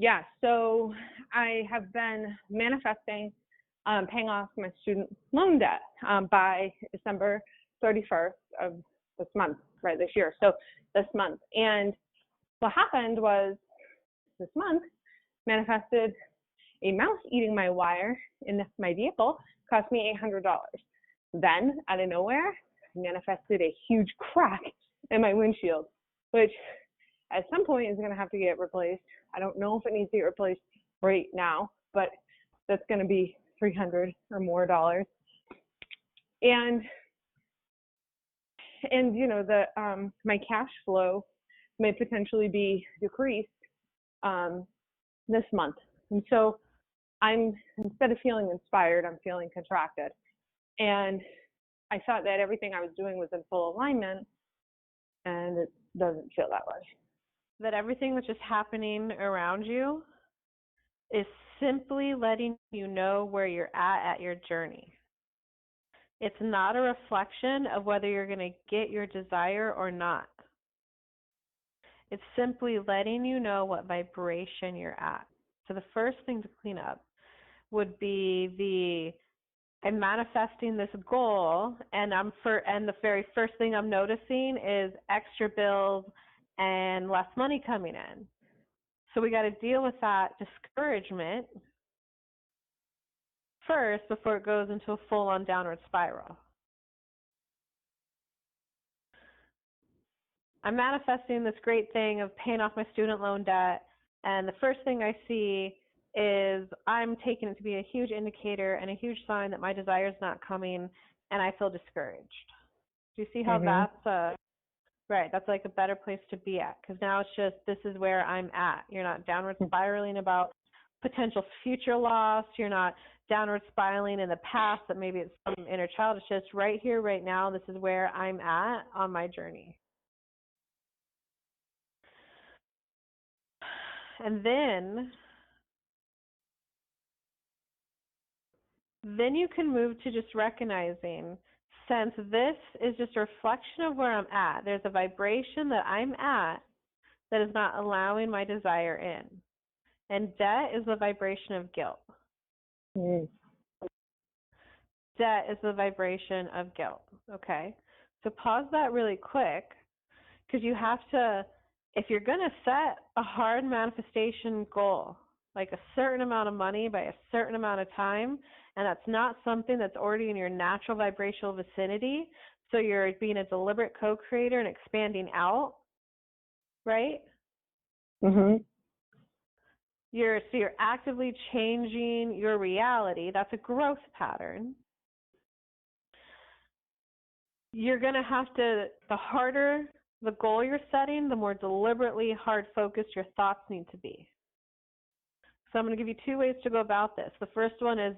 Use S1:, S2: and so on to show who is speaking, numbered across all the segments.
S1: Yeah, so I have been manifesting paying off my student loan debt by December 31st of this month, right, this year. So this month. And what happened was this month manifested a mouse eating my wire in my vehicle, cost me $800. Then, out of nowhere, manifested a huge crack in my windshield, which at some point is going to have to get replaced. I don't know if it needs to get replaced right now, but that's going to be $300 or more dollars. And you know, the my cash flow may potentially be decreased this month. And so I'm, instead of feeling inspired, I'm feeling contracted. And I thought that everything I was doing was in full alignment, and it doesn't feel that way.
S2: That everything that's just happening around you is simply letting you know where you're at your journey. It's not a reflection of whether you're going to get your desire or not. It's simply letting you know what vibration you're at. So the first thing to clean up would be I'm manifesting this goal, and the very first thing I'm noticing is extra bills and less money coming in. So we got to deal with that discouragement first before it goes into a full-on downward spiral. I'm manifesting this great thing of paying off my student loan debt, and the first thing I see is I'm taking it to be a huge indicator and a huge sign that my desire is not coming, and I feel discouraged. Do you see how that's right? That's like a better place to be at, because now it's just, this is where I'm at. You're not downward spiraling about potential future loss. You're not downward spiraling in the past that maybe it's some inner child. It's just right here, right now. This is where I'm at on my journey. And then you can move to just recognizing, since this is just a reflection of where I'm at, there's a vibration that I'm at that is not allowing my desire in. And debt is the vibration of guilt. Debt is the vibration of guilt. Okay? So pause that really quick, because you have to, if you're going to set a hard manifestation goal, like a certain amount of money by a certain amount of time, and that's not something that's already in your natural vibrational vicinity, so you're being a deliberate co-creator and expanding out, right?
S1: Mm-hmm.
S2: You're actively changing your reality. That's a growth pattern. You're going to have to, the harder the goal you're setting, the more deliberately hard-focused your thoughts need to be. So I'm going to give you two ways to go about this. The first one is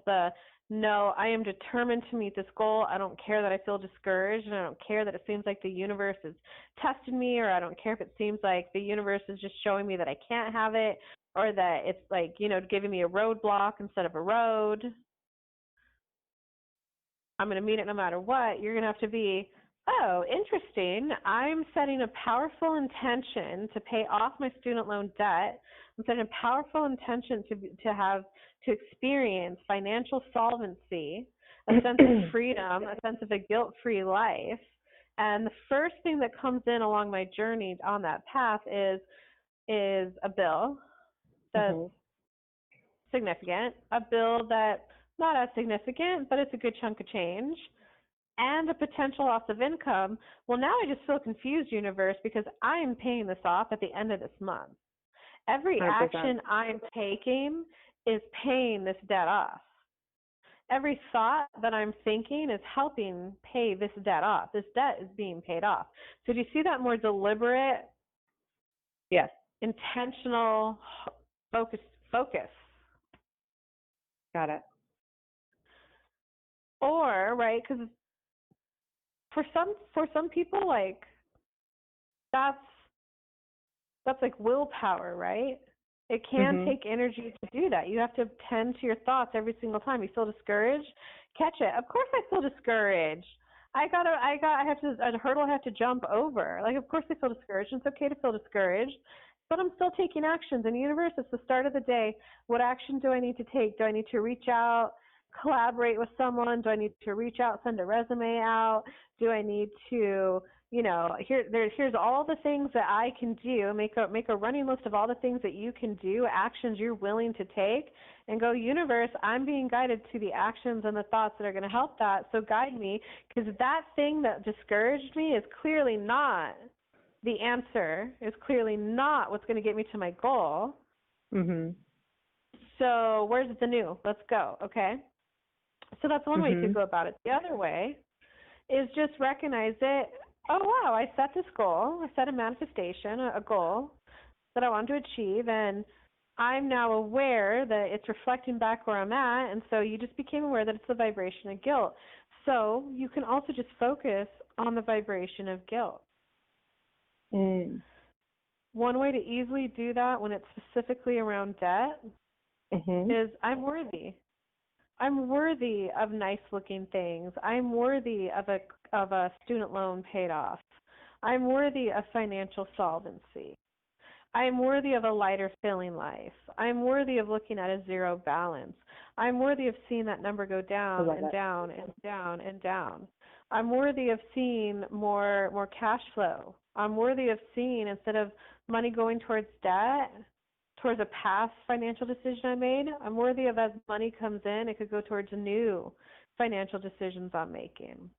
S2: no, I am determined to meet this goal. I don't care that I feel discouraged, and I don't care that it seems like the universe is testing me, or I don't care if it seems like the universe is just showing me that I can't have it, or that it's like, giving me a roadblock instead of a road. I'm going to meet it no matter what. You're going to have to be, oh, interesting. I'm setting a powerful intention to pay off my student loan debt. I'm setting a powerful intention to experience financial solvency, a sense of freedom, a sense of a guilt-free life. And the first thing that comes in along my journey on that path is a bill that's significant, a bill that not as significant, but it's a good chunk of change, and a potential loss of income. Well, now I just feel confused, universe, because I'm paying this off at the end of this month. Every 100%. Action I'm taking is paying this debt off. Every thought that I'm thinking is helping pay this debt off. This debt is being paid off. So do you see that more deliberate,
S1: yes,
S2: intentional focus?
S1: Got it.
S2: Or, right, because for some people, like, that's like willpower, right? It can take energy to do that. You have to tend to your thoughts every single time. You feel discouraged? Catch it. Of course I feel discouraged. I have a hurdle I have to jump over. Like, of course I feel discouraged. It's okay to feel discouraged. but I'm still taking actions. And universe, it's the start of the day. What action do I need to take? Do I need to reach out, collaborate with someone? Do I need to reach out, send a resume out? Do I need to, here's all the things that I can do. Make a running list of all the things that you can do, actions you're willing to take, and go, universe, I'm being guided to the actions and the thoughts that are going to help that. So guide me, because that thing that discouraged me is clearly not the answer, is clearly not what's going to get me to my goal.
S1: Mhm.
S2: So where's the new? Let's go, okay? So that's one way to go about it. The other way is just recognize it. Oh, wow, I set this goal. I set a manifestation, a goal that I want to achieve, and I'm now aware that it's reflecting back where I'm at, and so you just became aware that it's the vibration of guilt. So you can also just focus on the vibration of guilt. One way to easily do that when it's specifically around debt is I'm worthy. I'm worthy of nice-looking things. I'm worthy of a student loan paid off. I'm worthy of financial solvency. I'm worthy of a lighter feeling life. I'm worthy of looking at a zero balance. I'm worthy of seeing that number go down and down and down and down. I'm worthy of seeing more cash flow. I'm worthy of seeing, instead of money going towards debt, towards a past financial decision I made, I'm worthy of, as money comes in, it could go towards new financial decisions I'm making.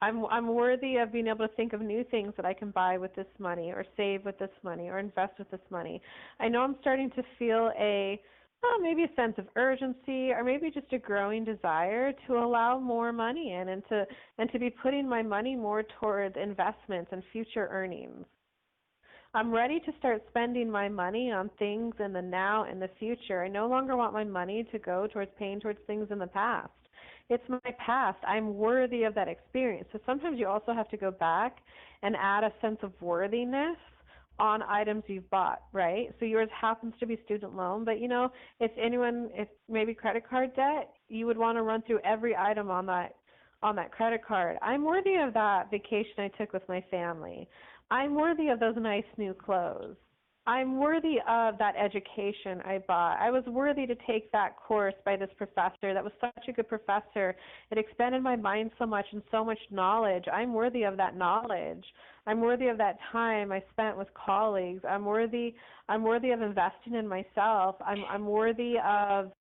S2: I'm worthy of being able to think of new things that I can buy with this money, or save with this money, or invest with this money. I know I'm starting to feel maybe a sense of urgency, or maybe just a growing desire to allow more money in, and to be putting my money more towards investments and future earnings. I'm ready to start spending my money on things in the now and the future. I no longer want my money to go towards paying towards things in the past. It's my past. I'm worthy of that experience. So sometimes you also have to go back and add a sense of worthiness on items you've bought, right? So yours happens to be student loan, but if maybe credit card debt, you would want to run through every item on that credit card. I'm worthy of that vacation I took with my family. I'm worthy of those nice new clothes. I'm worthy of that education I bought. I was worthy to take that course by this professor that was such a good professor. It expanded my mind so much and so much knowledge. I'm worthy of that knowledge. I'm worthy of that time I spent with colleagues. I'm worthy of investing in myself. I'm worthy of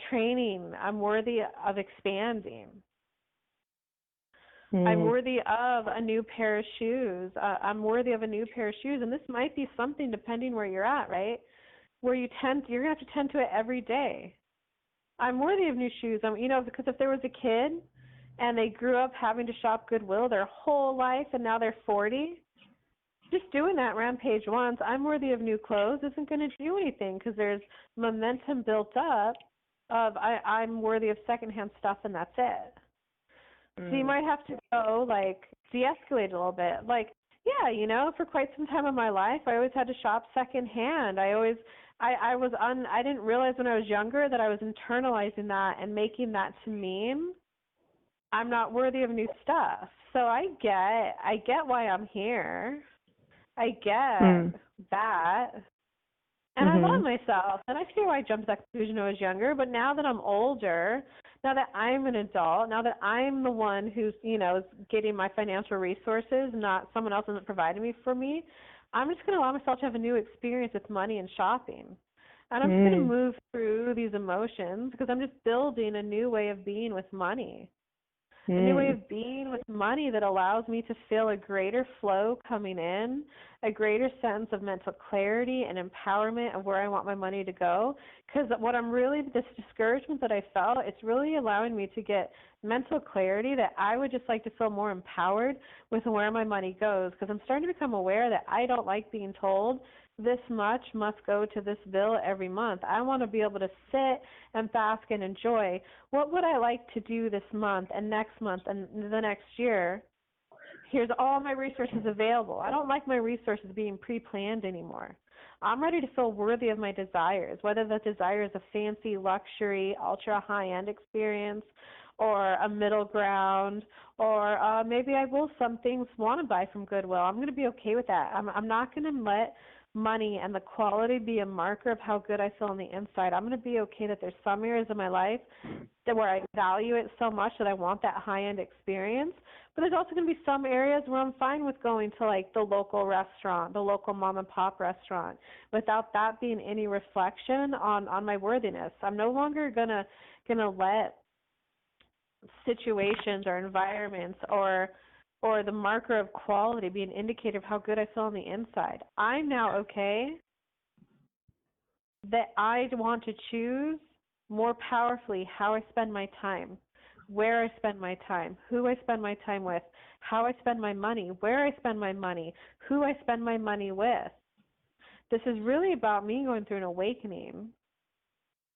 S2: training. I'm worthy of expanding. I'm worthy of a new pair of shoes. I'm worthy of a new pair of shoes. And this might be something, depending where you're at, right, where you're going to have to tend to it every day. I'm worthy of new shoes. Because if there was a kid and they grew up having to shop Goodwill their whole life and now they're 40, just doing that rampage once, I'm worthy of new clothes, isn't going to do anything, because there's momentum built up of I'm worthy of secondhand stuff, and that's it. So you might have to go, de-escalate a little bit. For quite some time in my life, I always had to shop secondhand. I didn't realize when I was younger that I was internalizing that and making that to mean I'm not worthy of new stuff. So I get why I'm here. I get that. And I love myself, and I see why I jumped to that conclusion when I was younger. But now that I'm older, now that I'm an adult, now that I'm the one who's, is getting my financial resources, not someone else isn't providing me for me, I'm just going to allow myself to have a new experience with money and shopping. And I'm just going to move through these emotions, because I'm just building a new way of being with money. A new way of being with money that allows me to feel a greater flow coming in, a greater sense of mental clarity and empowerment of where I want my money to go. Because this discouragement that I felt, it's really allowing me to get mental clarity that I would just like to feel more empowered with where my money goes. Because I'm starting to become aware that I don't like being told this much must go to this bill every month. I want to be able to sit and bask and enjoy. What would I like to do this month and next month and the next year? Here's all my resources available. I don't like my resources being pre-planned anymore. I'm ready to feel worthy of my desires, whether that desire is a fancy, luxury, ultra high-end experience, or a middle ground, or maybe I will some things want to buy from Goodwill. I'm going to be okay with that. I'm not going to let money and the quality be a marker of how good I feel on the inside. I'm going to be okay that there's some areas of my life that where I value it so much that I want that high-end experience. But there's also going to be some areas where I'm fine with going to like the local restaurant, the local mom and pop restaurant, without that being any reflection on my worthiness. I'm no longer gonna let situations or environments or the marker of quality be an indicator of how good I feel on the inside. I'm now okay that I want to choose more powerfully how I spend my time, where I spend my time, who I spend my time with, how I spend my money, where I spend my money, who I spend my money with. This is really about me going through an awakening,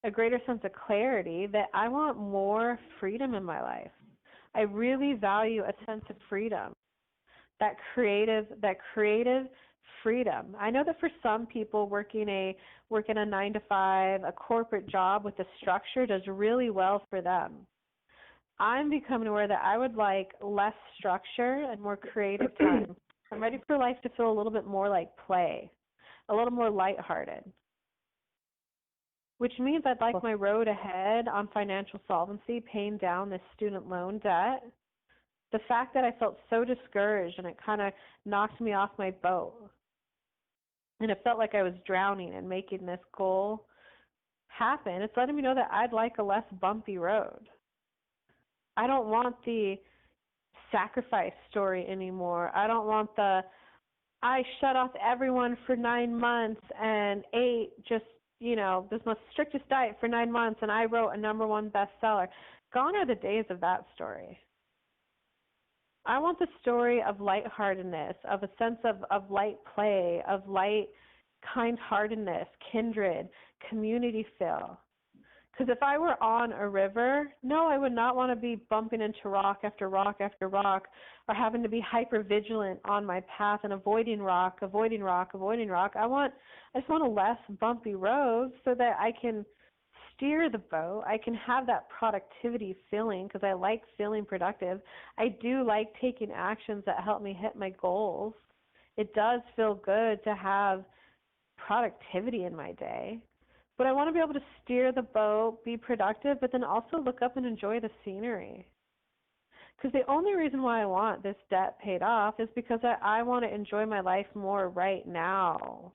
S2: a greater sense of clarity that I want more freedom in my life. I really value a sense of freedom, that creative freedom. I know that for some people working a 9-to-5, a corporate job with a structure does really well for them. I'm becoming aware that I would like less structure and more creative time. I'm ready for life to feel a little bit more like play, a little more lighthearted, which means I'd like my road ahead on financial solvency, paying down this student loan debt. The fact that I felt so discouraged and it kind of knocked me off my boat. And it felt like I was drowning and making this goal happen. It's letting me know that I'd like a less bumpy road. I don't want the sacrifice story anymore. I don't want I shut off everyone for 9 months and ate just, this most strictest diet for 9 months and I wrote a #1 bestseller. Gone are the days of that story. I want the story of lightheartedness, of a sense of light play, of light kind-heartedness, kindred, community feel. Because if I were on a river, no, I would not want to be bumping into rock after rock after rock, or having to be hyper-vigilant on my path and avoiding rock. I just want a less bumpy road so that I can steer the boat. I can have that productivity feeling because I like feeling productive. I do like taking actions that help me hit my goals. It does feel good to have productivity in my day. But I want to be able to steer the boat, be productive, but then also look up and enjoy the scenery. Because the only reason why I want this debt paid off is because I want to enjoy my life more right now.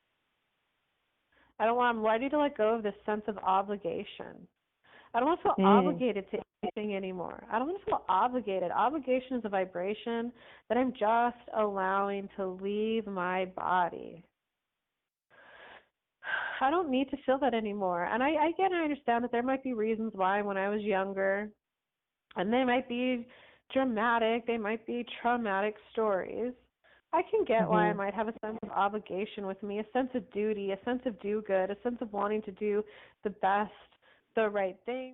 S2: I'm ready to let go of this sense of obligation. I don't want to feel obligated to anything anymore. I don't want to feel obligated. Obligation is a vibration that I'm just allowing to leave my body. I don't need to feel that anymore. And I understand that there might be reasons why when I was younger, and they might be dramatic, they might be traumatic stories. I can get why I might have a sense of obligation with me, a sense of duty, a sense of do-good, a sense of wanting to do the best, the right thing.